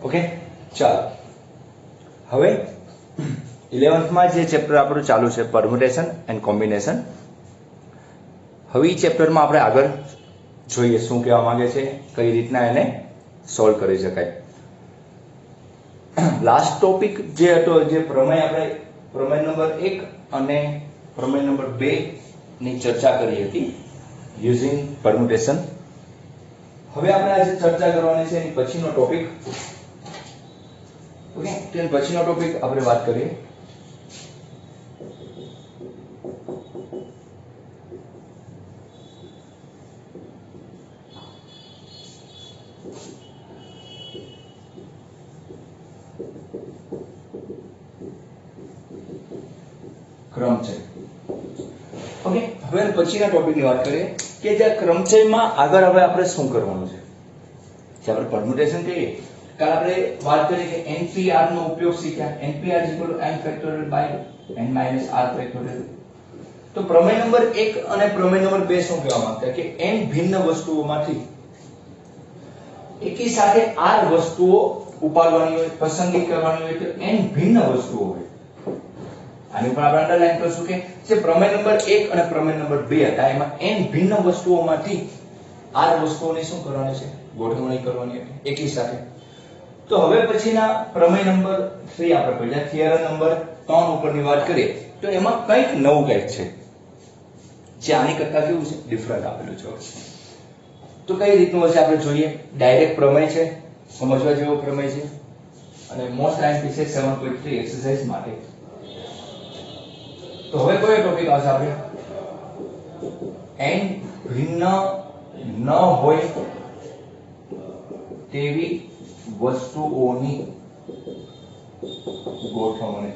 Okay, ચાલો હવે 11th માં જે ચેપ્ટર આપણું ચાલુ છે પરમ્યુટેશન એન્ડ કોમ્બિનેશન. હવે એ ચેપ્ટરમાં આપણે આગળ જોઈએ શું કહેવા માંગે છે, કઈ રીતના એને સોલ્વ કરી શકાય. લાસ્ટ ટોપિક જે હતો, જે પ્રમેય આપણે પ્રમેય નંબર 1 અને પ્રમેય નંબર 2 ની ચર્ચા કરી હતી યુઝિંગ પરમ્યુટેશન. હવે આપણે આજે ચર્ચા કરવાની છે એની પછીનો ટોપિક. ઓકે, તેનો પછીનો ટોપિક આપણે વાત કરીએ ક્રમચય. ઓકે, હવે પછીના ટોપિકની વાત કરીએ કે જે ક્રમચયમાં આગળ હવે આપણે શું કરવાનું છે. જે આપણે પરમ્યુટેશન કહીએ, કાલ આપણે વાત કરી કે NPR નો ઉપયોગ શીખ્યા. NPR n factorial by n r factorial. તો પ્રમેય નંબર 1 અને પ્રમેય નંબર 2 શું કહેવા માંગતા કે n ભિન્ન વસ્તુઓમાંથી એકી સાથે r વસ્તુઓ ઉપાડવાની હોય, પસંદગી કરવાની હોય તો n ભિન્ન વસ્તુઓ હોય. આની ઉપર આપણે અંડરલાઈન કરશું કે જે પ્રમેય નંબર 1 અને પ્રમેય નંબર 2 હતા એમાં n ભિન્ન વસ્તુઓમાંથી r વસ્તુઓની શું કરવાની છે, ગોઠવણી કરવાની હતી એકી સાથે. તો હવે પછીના પ્રમેય નંબર 3 આપણે પહેલા થિયરમ નંબર 3 ઉપરની વાત કરીએ તો એમાં કંઈક નવું કંઈક છે જે આની કરતા કેવું છે, ડિફરન્ટ આપેલું છે. તો કઈ રીતનું હશે આપણે જોઈએ. ડાયરેક્ટ પ્રમેય છે, સમજવા જેવો પ્રમેય છે અને મોસ્ટ આઈએમપી છે 7.3 એક્સરસાઇઝ માટે. તો હવે કયો ટોપિક આવશે આપણે, n ભિન્ન ન હોય તેવી વસ્તુઓની ગોઠવણી.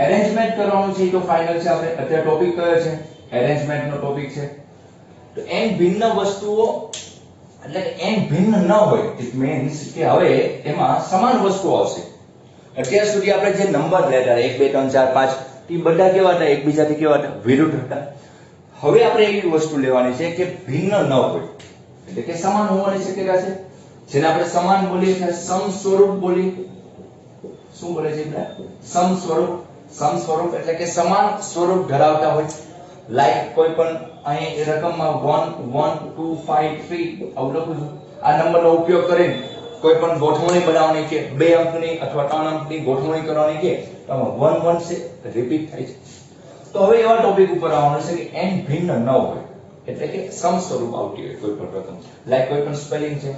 એરેન્જમેન્ટ કરવાનું છે તો ફાઇનલ છે. આપણે અત્યારે ટોપિક કયો છે, એરેન્જમેન્ટ નો ટોપિક છે. તો n ભિન્ન વસ્તુઓ એટલે કે n ભિન્ન ન હોય ઇટ મીન્સ કે હવે એમાં સમાન વસ્તુઓ આવશે. અત્યાર સુધી આપણે જે નંબર લેતા 1 2 3 4 5 એ બધા કેવા હતા, એકબીજાથી કેવા હતા, વિરુદ્ધ હતા. હવે આપણે એવી વસ્તુ લેવાની છે કે ભિન્ન ન હોય એટલે કે સમાન હોવાની શક્યતા છે, જેને આપણે સમાન બોલીએ છીએ, સમસ્વરૂપ બોલીએ. શું બોલે છે આપણે, સમસ્વરૂપ. સમસ્વરૂપ એટલે કે સમાન સ્વરૂપ ધરાવતા હોય. લાઈક કોઈ પણ અહીં રકમમાં 1 1 2 5 3 આવું લખું છું. આ નંબરનો ઉપયોગ કરીને કોઈ પણ ગોઠવણી બનાવવાની કે 2 અંકની અથવા 3 અંકની ગોઠવણી કરવાની કે આમાં 1 1 છે રિપીટ થાય છે. તો હવે એવા ટોપિક ઉપર આવવાનું છે કે n ભિન્ન ન હોય એટલે કે સમસ્વરૂપ આવતી હોય કોઈ પણ રકમ. લાઈક કોઈ પણ સ્પેલિંગ છે,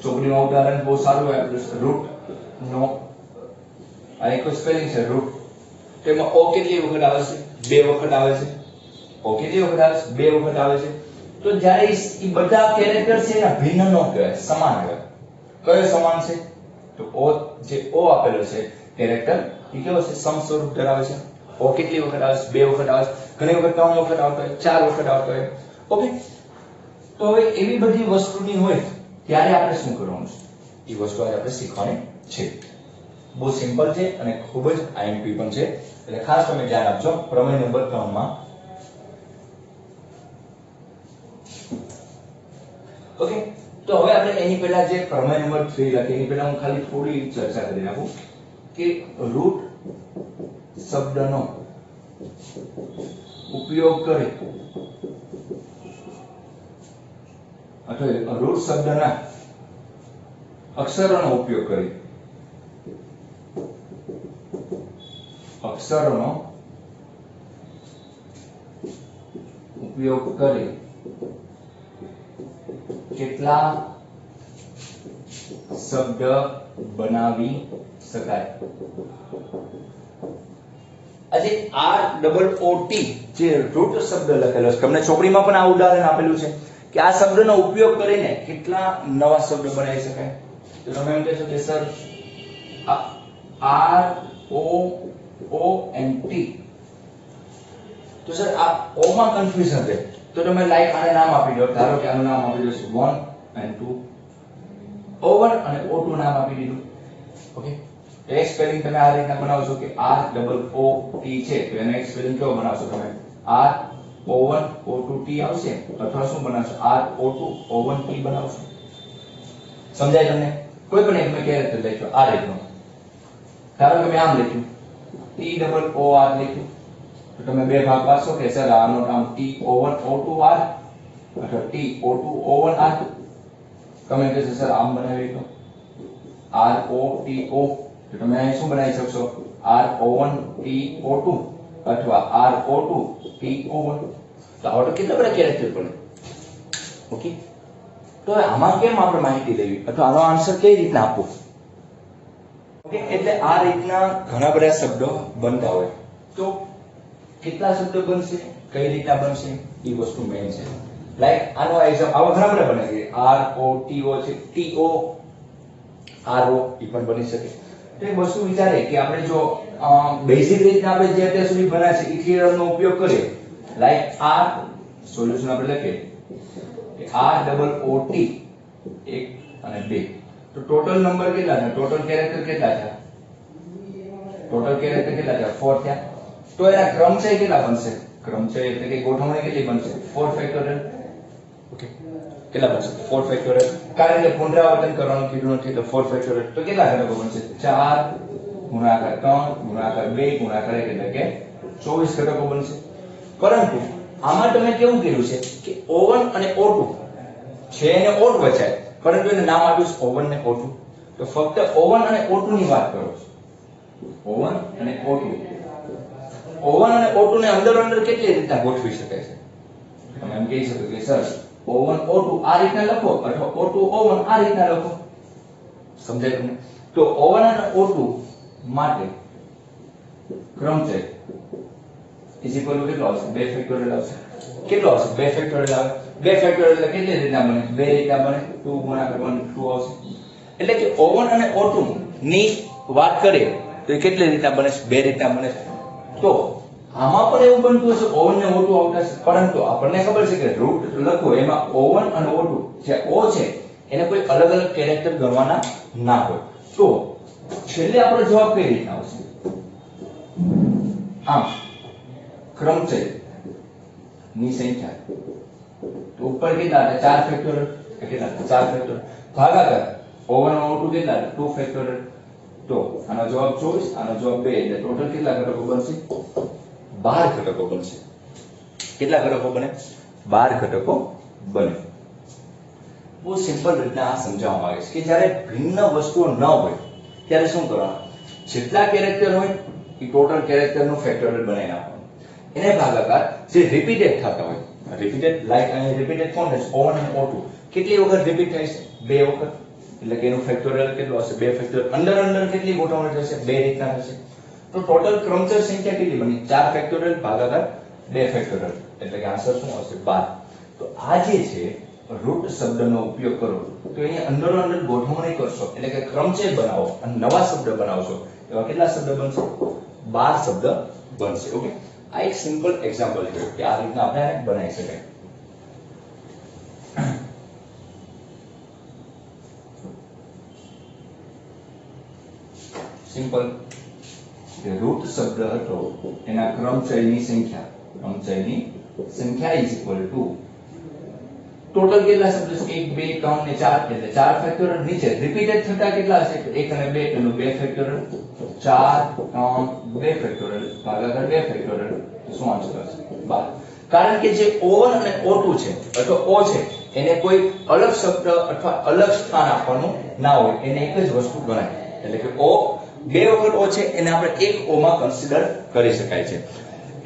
ચોપડીનું ઉદાહરણ બહુ સારું આપેલું છે, રૂટ નો આ એક સ્પેલિંગ છે રૂટ. તેમાં o કેટલી વખત આવે છે, 2 વખત આવે છે. o કેટલી વખત આવે છે, 2 વખત આવે છે. તો જ્યારે એ બધા કેરેક્ટર છે એના ભિન્ન ન કહેવાય, સમાન કહેવાય. કયો સમાન છે, તો o જે o આપેલો છે કેરેક્ટર એ કેવો છે, સમસ્વરૂપ ધરાવે છે. o કેટલી વખત આવે છે, 2 વખત આવે છે, ઘણી વખત 3 વખત આવતો હોય, 4 વખત આવતો હોય. ઓકે, તો હવે એવી બધી વસ્તુની હોય ત્યારે આપણે શું કરવાનું છે એ વસ્તુ આજે આપણે શીખવાની છે. બહુ સિમ્પલ છે અને ખૂબ જ આઈએમપી પણ છે, એટલે ખાસ તમે ધ્યાન આપજો પ્રમેય નંબર 3 માં. ઓકે, તો હવે આપણે એની પહેલા જે પ્રમેય નંબર 3 લખીએ એની પહેલા હું ખાલી થોડી ચર્ચા કરી નાખું કે રૂટ શબ્દનો ઉપયોગ કરે અથવા રૂટ શબ્દના અક્ષરોનો ઉપયોગ કરી કેટલા શબ્દ બનાવી શકાય. આજે ROOT જે રૂટ શબ્દ લખેલો છે, તમને ચોપડીમાં પણ આ ઉદાહરણ આપેલું છે કે આ શબ્દનો ઉપયોગ કરીને કેટલા નવા શબ્દ બનાવી શકાય. તો તમે એમ કહેશો કે સર ROOT, તો સર આ ઓ માં કન્ફ્યુઝન છે. તો તમે લાઈક આને નામ આપી દો. ધારો કે આનું નામ આપી દો 1 અને 2, O1 અને O2 નામ આપી દીધું. ઓકે, એક સ્પેલિંગ તમે આ રીતના બનાવશો કે ROOT છે તો એનો એક સ્પેલિંગ કેવો બનાવશો તમે, RO1 O2T આવશે, અથવા શું બનાવશો RO2 O1T બનાવશો. સમજાય તમને? કોઈ પણ એક મેં કેરેક્ટર લખ્યો આ રીતનો, ધારો કે મેં આમ લખ્યું T ડબલ O R લખ્યું, તો તમે બે ભાગ પાડશો કે સર આનો નામ TO1 O2 R અથવા TO2 O1 R, તમે કહેશો સર આમ બનાવી તો ROTO, તો તમે અહીં શું બનાવી શકશો RO1 TO2 અથવા RO2 TO1, તો આવો તો કેટલા બધા કેરેક્ટર પડે. ઓકે, તો આમાં કેમ આપણે માહિતી લેવી અથવા આનો આન્સર કઈ રીતના આપવો. ઓકે, એટલે આ રીતના ઘણા બધા શબ્દો બનતા હોય, તો કેટલા શબ્દો બનશે, કઈ રીતના બનશે, એ વસ્તુ મેઇન છે. લાઈક આનો એક્ઝામ્પલ આવા ઘણા બધા બને છે, ROTO છે, TO RO એ પણ બની શકે. તો એક વસ્તુ વિચારે કે આપણે જો બેઝિક રીતના આપણે જે અત્યાર સુધી ભણ્યા છે એ થિયરમનો ઉપયોગ કરીએ, લાઈક આ સોલ્યુશન આપણે લખીએ ROOT 1 અને 2, તો ટોટલ નંબર કેટલા છે, ટોટલ કેરેક્ટર કેટલા છે, ટોટલ કેરેક્ટર કેટલા છે 4 થયા. તો એના ક્રમચય કેટલા બનશે, ક્રમચય એટલે કે ગોઠવણી કેટલી બનશે 4 ફેક્ટોરિયલ. ઓકે, કેટલા બનશે 4 ફેક્ટોરિયલ, કારણ કે પુનરાવર્તન કરવાનું કીધું નથી એટલે 4 ફેક્ટોરિયલ. તો કેટલા ઘટકો બનશે 4 ગુણાકાર 3 ગુણાકાર 2 ગુણાકાર 1 એટલે કે 24 ઘટકો બનશે. પરંતુ આમાં તમે કેવું કર્યું છે કે O1 અને O2 છે એને ઓડ વચાય, પરંતુ એને નામ આપ્યું છે O1 ને O2, તો ફક્ત O1 અને O2 ની વાત કરો છો. O1 અને O2, O1 અને O2 ને અંદર અંદર કેટલી રીતના ગોઠવી શકાય છે. તમે એમ કહી શકો કે સર O1 O2 આ રીતના લખો અથવા O2 O1 આ રીતના લખો. સમજાય તમને? તો O1 અને O2 માટે ક્રમચય ઇઝ ઇક્વલ ટુ કેટલો આવશે 2 ફેક્ટોરિયલ આવશે. કેટલો આવશે 2 ફેક્ટોરિયલ આવે. 2 ફેક્ટોરિયલ એટલે કેટલી રીતના બને, 2 રીતના બને, 2 ગુણાકાર 1 2 આવશે. એટલે કે O1 અને O2 ની વાત કરીએ તો એ કેટલી રીતના બને છે, 2 રીતના બને છે. તો આમાં પણ એવું બનતું હશે O1 ને O2 આવતા છે, પરંતુ આપણને ખબર છે કે રૂટ લખો એમાં O1 અને O2 જે O છે એને કોઈ અલગ અલગ કેરેક્ટર ગણવાના ના હોય. તો છેલ્લે આપણો જવાબ કઈ રીતના આવશે, આમ ક્રમચય ની સંખ્યા, તો ઉપર કેટલા હતા 4 ફેક્ટોરિયલ, કેટલા 4 ફેક્ટોરિયલ ભાગાકાર O1 અને O2 કેટલા 2 ફેક્ટોરિયલ. તો આનો જવાબ 24, આનો જવાબ 2, એટલે ટોટલ કેટલા ઘટકો બનશે 12 ઘટકો બનશે. કેટલા ઘટકો બને 12 ઘટકો બને. બહુ સિમ્પલ રીતના આ સમજાવવામાં આવે છે કે જ્યારે ભિન્ન વસ્તુઓ ન હોય ત્યારે શું કરવાનું, જેટલા કેરેક્ટર હોય એ ટોટલ કેરેક્ટરનું ફેક્ટોરિયલ બનાવી નાખવાનું, એને ભાગાકાર જે રિપીટેડ થતા હોય, રિપીટેડ લાઈક અહીં રિપીટેડ કોણ છે O1 અને O2 કેટલી વખત રિપીટ થાય છે 2 વખત, એટલે કે એનું ફેક્ટોરિયલ કેટલું હશે 2 ફેક્ટોરિયલ. અંદર અંદર કેટલી ગોઠવણી થશે 2 રીતના થશે. તો ટોટલ ક્રમચય સંખ્યા કેટલી બની 4 ફેક્ટોરિયલ ભાગાકાર 2 ફેક્ટોરિયલ, એટલે કે આન્સર શું આવશે 12. તો આ જે છે રૂટ શબ્દનો ઉપયોગ કરો તો એની અંદર અંદર ગોઠવણી કરશો એટલે કે ક્રમચય બનાવો અને નવા શબ્દ બનાવશો, એવા કેટલા શબ્દ બનશે 12 શબ્દ બનશે. ઓકે, આ એક સિમ્પલ એક્ઝામ્પલ છે કે આ રીતના આપણે બનાવી શકાય. સિમ્પલ કે રૂટ શબ્દ હતો એના ક્રમચયની સંખ્યા ઇઝ ઇક્વલ ટુ ટોટલ કેટલા શબ્દ છે 1 2 3 ને 4, એટલે 4 ફેક્ટોરિયલ નીચે રિપીટેડ થતા કેટલા હશે 1 અને 2 એનું 2 ફેક્ટોરિયલ, 4 3 2 ફેક્ટોરિયલ ભાગાકાર 2 ફેક્ટોરિયલ, શું આન્સર હશે 12. કારણ કે જે O1 અને O2 છે અથવા O છે એને કોઈ અલગ શબ્દ અથવા અલગ સ્થાન આપવાનું ના હોય, એને એક જ વસ્તુ ગણાય. એટલે કે O 2 વખત O છે એને આપણે એક O માં કન્સિડર કરી શકાય છે.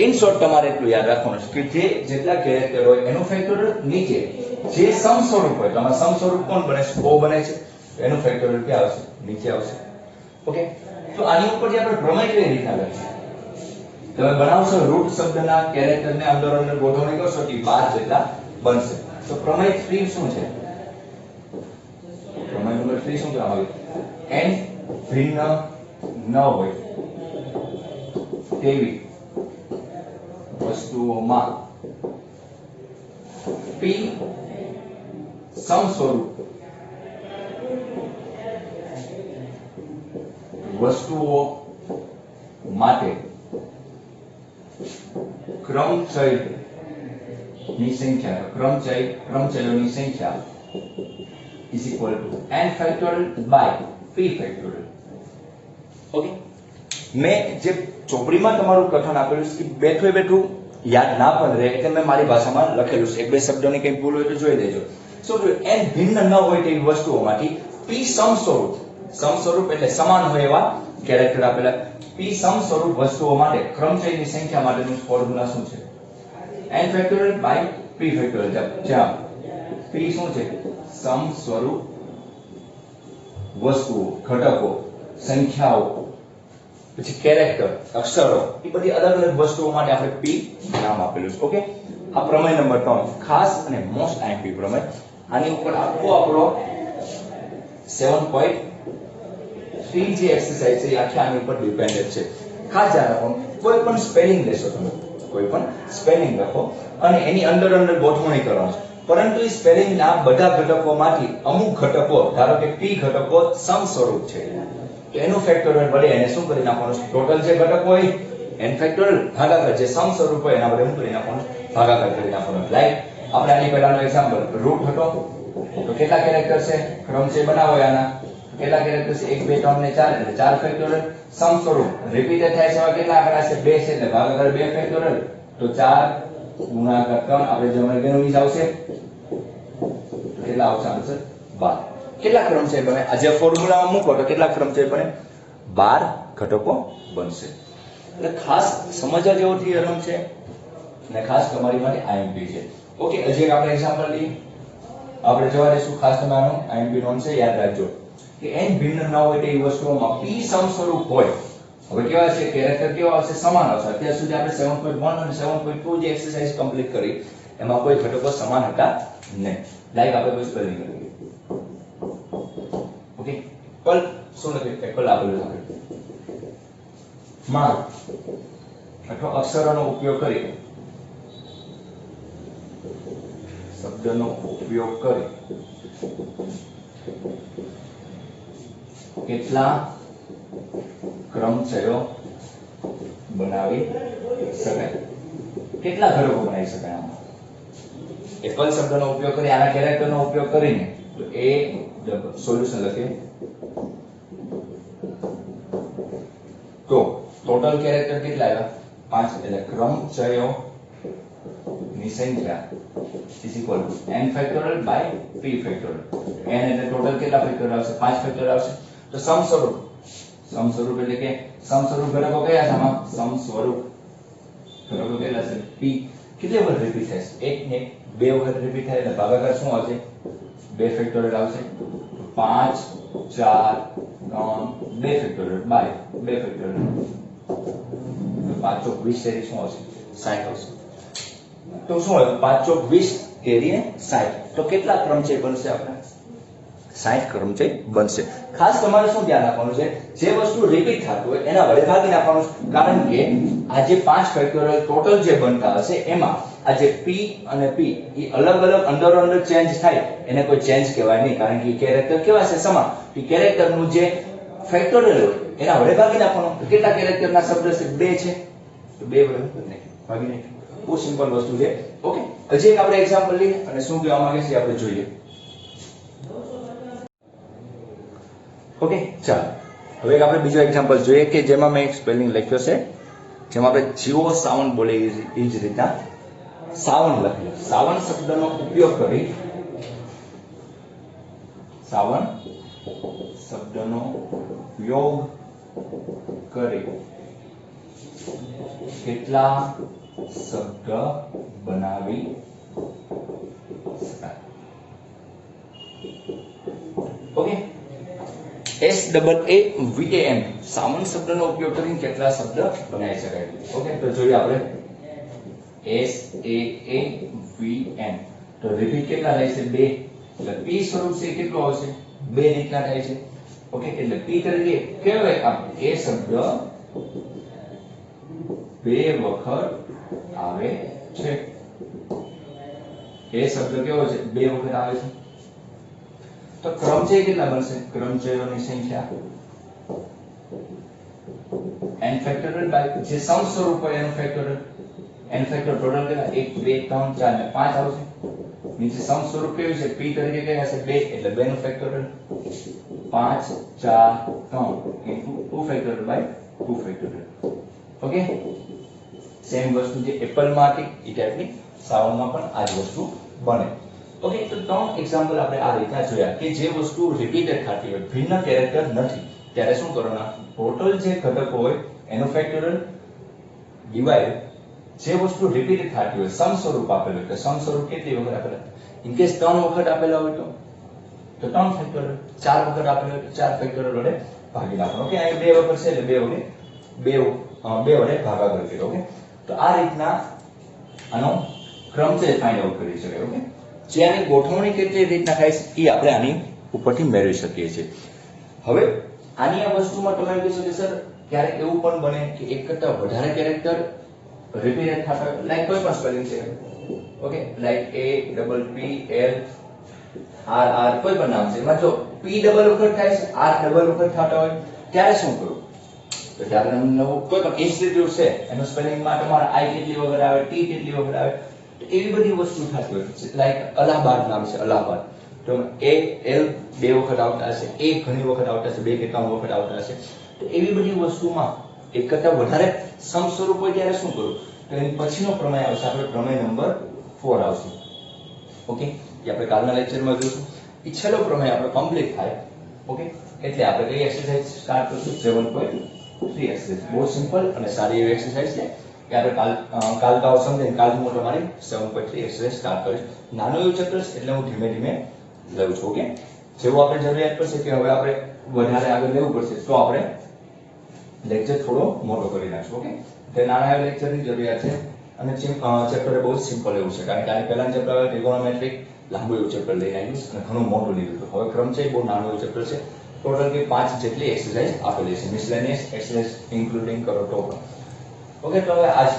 ઇન શોર્ટ તમારે એટલું યાદ રાખવાનું છે કે જે જેટલા કેરેક્ટર હોય એનું ફેક્ટોરિયલ નીચે જે સમસ્વરૂપ હોય, તમારા સમસ્વરૂપ કોણ બને છે O બને છે, તો એનું ફેક્ટોરિયલ ક્યાં આવશે નીચે આવશે. ઓકે, તો આની ઉપર જે આપણે પ્રમેય કઈ રીતના લખીએ, તમે બનાવશો રૂટ શબ્દના કેરેક્ટરને અંદર અંદર ગોઠવણી કરશો કે 12 જેટલા બનશે. તો પ્રમેય 3 શું છે, પ્રમેય નંબર 3 શું કહેવામાં આવ્યું, n ભિન્ન ન હોય તેવી વસ્તુઓમાં p સમસ્વરૂપ વસ્તુઓ માટે ક્રમચયની સંખ્યા is equal to n factorial by p factorial. Okay, મેં જે ચોપડીમાં તમારું કથન આપેલું છે કે બેઠું બેઠું યાદ ના પણ રહે એટલે મેં મારી ભાષામાં લખેલું છે. એક બે શબ્દોની કંઈ ભૂલ હોય તો જોઈ લેજો. શું જોયું? n ભિન્ન ન હોય તેવી વસ્તુઓમાંથી p સમસ્વરૂપ એટલે સમાન હોય એવા કેરેક્ટર આપેલા p સમસ્વરૂપ વસ્તુઓ માટે ક્રમચયની સંખ્યા માટેનું ફોર્મ્યુલા શું છે? n factorial by p factorial. જ્યાં p શું છે? સમસ્વરૂપ વસ્તુઓ, ઘટકો, સંખ્યાઓ, પછી કેરેક્ટર, અક્ષરો, એ બધી અલગ અલગ વસ્તુઓ માટે આપણે p નામ આપેલું છે. ઓકે, આ પ્રમેય નંબર 3 ખાસ અને મોસ્ટ આઈએમપી પ્રમેય. આની ઉપર આખો આપણો 7.3 જે એક્સરસાઇઝ છે એ આખી આની ઉપર ડિપેન્ડન્ટ છે. ખાસ ધ્યાન રાખો, કોઈ પણ સ્પેલિંગ લેશો તમે, કોઈ પણ સ્પેલિંગ લખો અને એની અંદર ગોઠવણી કરવાનો છે. પરંતુ એ સ્પેલિંગના બધા ઘટકોમાંથી અમુક ઘટકો, ધારો કે p ઘટકો સમસ્વરૂપ છે, તો એનું ફેક્ટોરિયલ વડે એને શું કરી નાખવાનું? ટોટલ જે ઘટકો હોય n ફેક્ટોરિયલ ભાગાકાર જે સમસ્વરૂપ હોય એના વડે શું કરી નાખવાનું? ભાગાકાર કરી નાખવાનો. લાઈક આપણે આની પહેલાનો એક્ઝામ્પલ રૂટ હતો, તો કેટલા કેરેક્ટર છે? ક્રમચય બનાવો આના કેટલા કેરેક્ટર છે? 1 2 3 ને 4 એટલે 4 ફેક્ટોરિયલ. સમસ્વરૂપ રિપીટેડ થાય છે એવા કેટલા આંકડા છે? 2 છે એટલે ભાગાકાર 2 ફેક્ટોરિયલ. તો 4 ગુણાકાર 3 આપણે જમણી ગણવી આવશે તો કેટલા આવશે આન્સર? 12. કેટલા ક્રમચય બને? આ જે ફોર્મ્યુલામાં મૂકો તો કેટલા ક્રમચય બને? 12 ઘટકો બનશે. એટલે ખાસ સમજવા જેવો થિયરમ છે અને ખાસ તમારી માટે આઈએમપી છે. ઓકે, હજી એક આપણે એક્ઝામ્પલ લઈએ. આપણે જોવા દઈશું. ખાસ તમે આનો આઈએમપી નોંધ છે, યાદ રાખજો કે n ભિન્ન ન હોય તેવી વસ્તુઓમાં p સમસ્વરૂપ હોય. હવે કેવા છે કેરેક્ટર? કેવા આવશે? સમાન આવશે. અત્યાર સુધી આપણે 7.1 અને 7.2 જે એક્સરસાઇઝ કમ્પ્લીટ કરી એમાં કોઈ ઘટકો સમાન હતા નહીં. લાઈક આપણે કોઈ સ્પેલિંગ કરીએ. ઓકે, પલ શું લખે? પલ આપેલું છે. માર્ક અથવા અક્ષરોનો ઉપયોગ કરી શબ્દનો ઉપયોગ કરી કેટલા ક્રમચયો બનાવી શકાય? કેટલા ઘટકો બનાવી શકાય? આમાં એકલ શબ્દનો ઉપયોગ કરી આના કેરેક્ટરનો ઉપયોગ કરીને તો એ સોલ્યુશન લખીએ તો ટોટલ કેરેક્ટર કેટલા આવ્યા? 5. એટલે ક્રમચયો ની સંખ્યા is equal to n factorial by p factorial. n એટલે ટોટલ કેટલા ફેક્ટોરિયલ આવશે? 5 ફેક્ટોરિયલ આવશે. તો સમસ્વરૂપ એટલે કે સમસ્વરૂપ ઘટકો કયા છે આમાં? સમસ્વરૂપ ઘટકો કેટલા છે? p. કેટલી વખત રિપીટ થાય છે? 1 ને 2 વખત રિપીટ થાય એટલે ભાગાકાર શું આવશે? 2 ફેક્ટોરિયલ આવશે. 5 4 3 2 ફેક્ટોરિયલ બાય 2 ફેક્ટોરિયલ. 5 ચોક 20 તેરી શું આવશે? 60 આવશે. તો શું હોય? 5 ચોક 20 તેરી ને 60. તો કેટલા ક્રમચય બનશે? આપણે 60 ક્રમચય બનશે. ખાસ તમારે શું ધ્યાન રાખવાનું છે? જે વસ્તુ રિપીટ થતું હોય એના વડે ભાગી નાખવાનું, કારણ કે આ જે 5 ફેક્ટોરિયલ ટોટલ જે બનતા હશે એમાં આ જે p અને p એ અલગ અલગ અંદર ચેન્જ થાય એને કોઈ ચેન્જ કહેવાય નહીં, કારણ કે કેરેક્ટર કેવા છે? સમાન. એ કેરેક્ટરનું જે ફેક્ટોરિયલ હોય એના વડે ભાગી નાખવાનું. કેટલા કેરેક્ટરના શબ્દ છે? 2 છે તો 2 વડે ભાગી નાખીએ. બહુ સિમ્પલ વસ્તુ છે. ઓકે, હજી એક આપણે એક્ઝામ્પલ લઈએ અને શું કહેવા માંગે છે આપણે જોઈએ. ઓકે, ચાલો હવે એક આપણે બીજો એક્ઝામ્પલ જોઈએ કે જેમાં મેં એક સ્પેલિંગ લખ્યો છે, જેમાં આપણે જીઓ સાવન બોલે એ જ રીતના સાવન લખ્યું. સાવન શબ્દનો ઉપયોગ કરી કેટલા શબ્દ બનાવી શકાય? ઓકે, SAAVAN સાવન શબ્દનો ઉપયોગ કરીને કેટલા શબ્દ બનાવી શકાય? ઓકે, તો જોઈએ આપણે SAAVN. તો રિપીટ કેટલા થાય છે? 2. એટલે p સ્વરૂપ છે કેટલો આવશે? 2 રીતના થાય છે. ઓકે, એટલે p તરીકે કહેવાય આમ એ શબ્દ 2 વખત આવે છે. એ શબ્દ કેવો છે? 2 વખત આવે છે. તો ક્રમચય કેટલા બનશે? ક્રમચયોની સંખ્યા n ફેક્ટોરિયલ બાય જે સમસ્વરૂપ હોય એનું ફેક્ટોરિયલ. n ફેક્ટર ટોટલ કેટલા? 1 2 3 4 ને 5 આવશે. નીચે સમ સ્વરૂપ કેવું છે p તરીકે કઈ હશે 2 એટલે 2 નું factorial 5 4 3 into 2 factorial by 2 factorial okay same વસ્તુ જે એપલ માં હતી એ ટાઈપની સાવનમાં પણ આ જ વસ્તુ બને ઓકે તો ત્રણ એક્ઝામ્પલ આપણે આ રીતના જોયા કે જે વસ્તુ રિપીટેડ થતી હોય ભિન્ન કેરેક્ટર નથી ત્યારે શું કરવાના ટોટલ જે ઘટકો હોય એનો ફેક્ટોરિયલ ડિવાઇડ જે વસ્તુ રિપીટેડ થતી હોય સમ સ્વરૂપ આપેલું કે સમ સ્વરૂપ કેટલી વખત આપેલા ઇન કેસ 3 વખત આપેલા હોય તો 3 ફેક્ટોરિયલ 4 વખત આપેલા હોય તો 4 ફેક્ટોરિયલ વડે ભાગી નાખવાનું ઓકે અહીં 2 વખત છે એટલે 2 વડે ભાગાકાર કર્યો ઓકે તો આ રીતના આનો ક્રમ છે ફાઇન્ડ આઉટ કરી શકાય ઓકે જે આની ગોઠવણી કેટલી રીતના થાય છે એ આપણે આની ઉપરથી મેળવી શકીએ છીએ હવે આની આ વસ્તુમાં તમે એમ કહેશો કે સર ક્યારેક એવું પણ બને કે એક કરતા વધારે કેરેક્ટર રિપીટેડ થતા લાઈક કોઈ પણ સ્પેલિંગ છે okay like a double p l r r કોઈ પણ નામ છે એમાં જો p ડબલ વખત થાય છે r ડબલ વખત થતા હોય ત્યારે શું કરવું તો ત્યારે નવું કોઈ પણ ઇન્સ્ટિટ્યૂટ છે એનું સ્પેલિંગ માં તમારા i કેટલી વખત આવે t કેટલી વખત આવે તો એવી બધી વસ્તુ થતી હોય લાઈક અલ્હાબાદ નામ છે અલ્હાબાદ તો a l બે વખત આવતા હશે a ઘણી વખત આવતા હશે બે કે ત્રણ વખત આવતા હશે તો એવી બધી વસ્તુમાં એક કરતા વધારે સમ સ્વરૂપ હોય ત્યારે શું કરવું તો એની પછીનો પ્રમેય આવશે આપણે પ્રમેય નંબર 4 આવશે ઓકે એ આપણે કાલના લેક્ચરમાં જોઈશું એ છેલ્લો પ્રમેય આપણે કમ્પ્લીટ થાય ઓકે એટલે આપણે કઈ એક્સરસાઇઝ સ્ટાર્ટ કરશું 7.3 એક્સરસાઇઝ બહુ સિમ્પલ અને સારી એવી એક્સરસાઇઝ છે કે આપણે કાલ તો સમજીને કાલથી હું તમારી 7.3 એક્સરસાઇઝ સ્ટાર્ટ કરીશ નાનું એવું ચેપ્ટર એટલે હું ધીમે ધીમે લઉં છું ઓકે જેવું આપણે જરૂરિયાત પડશે કે હવે આપણે વધારે આગળ લેવું પડશે તો આપણે લેક્ચર થોડો મોટો કરી નાખશું ઓકે તે નાના એવા લેક્ચરની જરૂરિયાત છે અને ચેપ્ટર બહુ સિમ્પલ એવું છે કારણ કે આની પહેલાનું ચેપ્ટર આવે ટ્રિગોનોમેટ્રિક લાંબુ એવું ચેપ્ટર લઈને આવ્યું અને ઘણું મોટું લીધું હતું હવે ક્રમ છે બહુ નાનું એવું ચેપ્ટર છે ટોટલ કે 5 જેટલી એક્સરસાઇઝ આપેલી છે મિસલેનિયસ એક્સરસાઇઝ ઇન્ક્લુડિંગ કરો તો પણ ઓકે તો હવે આજ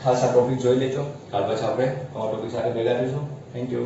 ખાસ આ ટોપિક જોઈ લેજો ત્યાર પછી આપણે નવા ટોપિક સાથે ભેગા થઈશું થેન્ક યુ